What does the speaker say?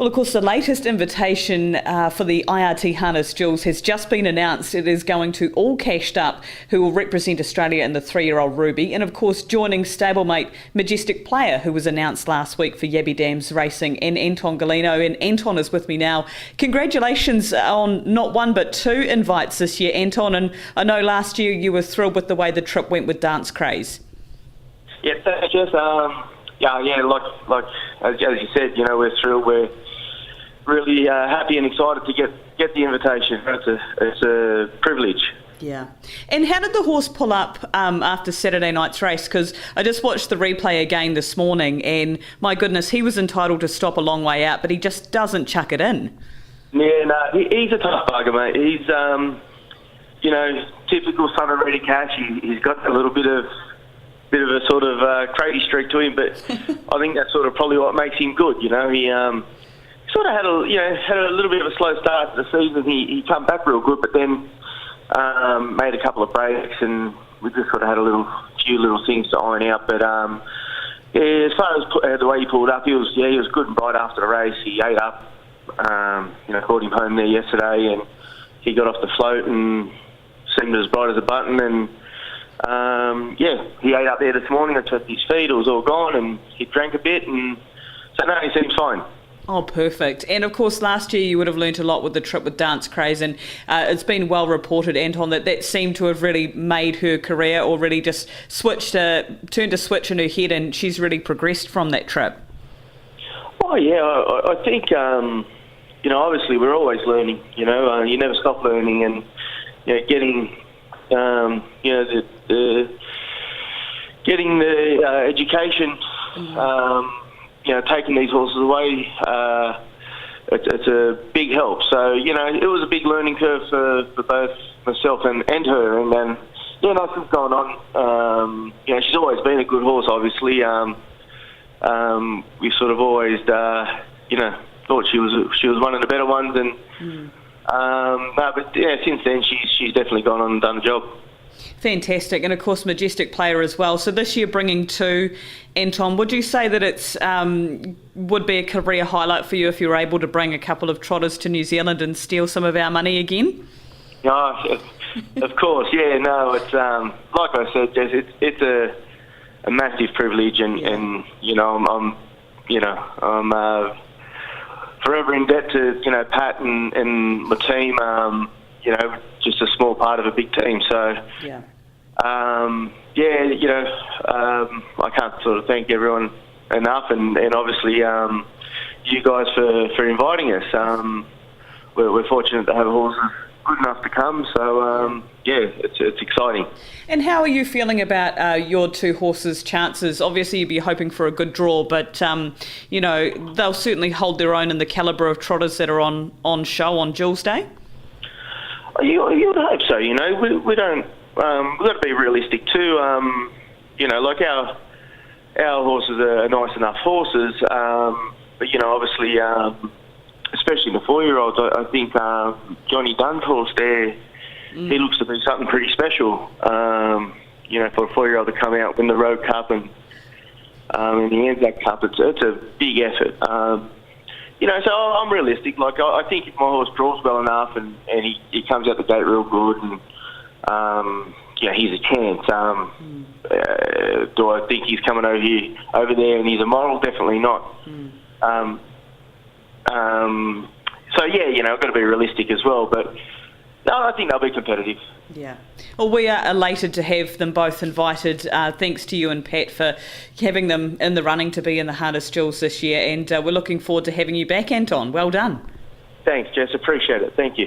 Well, of course, the latest invitation for the IRT Harness Jewels has just been announced. It is going to all cashed up who will represent Australia in the 3-year-old Ruby. And, of course, joining stablemate Majestic Player, who was announced last week for Yabby Dams Racing, and Anton Galino. And Anton is with me now. Congratulations on not one but 2 invites this year, Anton. And I know last year you were thrilled with the way the trip went with Dance Craze. Yeah, thanks, Jess. Like as you said, we're thrilled. We're really happy and excited to get the invitation. It's a privilege. Yeah. And how did the horse pull up after Saturday night's race? Because I just watched the replay again this morning, and my goodness, he was entitled to stop a long way out, but he just doesn't chuck it in. Yeah, no, he's a tough bugger, mate. He's, typical son of Ready Cash. He's got a little bit of a sort of crazy streak to him, but I think that's sort of probably what makes him good. He sort of had a little bit of a slow start to the season. He come back real good, but then made a couple of breaks, and we just sort of had a few little things to iron out. But as far as the way he pulled up, he was good and bright after the race. He ate up. Called him home there yesterday, and he got off the float and seemed as bright as a button. And he ate up there this morning. I checked his feed; it was all gone, and he drank a bit, and so no, he seems fine. Oh, perfect. And of course, last year you would have learnt a lot with the trip with Dance Craze, and it's been well reported, Anton, that seemed to have really made her career, or really just turned a switch in her head, and she's really progressed from that trip. Oh yeah, I think obviously we're always learning. You never stop learning, and getting the education. Taking these horses away, it's a big help. So, it was a big learning curve for both myself and her. And then, nothing's going on. She's always been a good horse, obviously. We sort of always, thought she was one of the better ones. And, since then, she's definitely gone on and done the job. Fantastic. And of course Majestic Player as well. So this year bringing 2, Anton, would you say that it's would be a career highlight for you if you were able to bring a couple of trotters to New Zealand and steal some of our money again? Oh, of course. Yeah, no, it's like I said, Jess, it's a massive privilege, and I'm forever in debt to Pat and my team. Just a small part of a big team. So, I can't sort of thank everyone enough, and obviously you guys for inviting us. We're fortunate to have horses good enough to come. So, it's exciting. And how are you feeling about your 2 horses' chances? Obviously, you'd be hoping for a good draw, but they'll certainly hold their own in the calibre of trotters that are on show on Jewels Day. You'd hope so. We don't. We've got to be realistic too. Like our horses are nice enough horses, but obviously, especially the 4-year-olds, I think Johnny Dunn's horse there, he looks to be something pretty special. For a 4-year-old to come out, win the Road Cup and in the Anzac Cup, it's a big effort. So I'm realistic. Like, I think if my horse draws well enough and he comes out the gate real good, and he's a chance. Do I think he's coming over there and he's a model? Definitely not. I've got to be realistic as well. But no, I think they'll be competitive. Yeah. Well, we are elated to have them both invited. Thanks to you and Pat for having them in the running to be in the Harness Jewels this year. And we're looking forward to having you back, Anton. Well done. Thanks, Jess. Appreciate it. Thank you.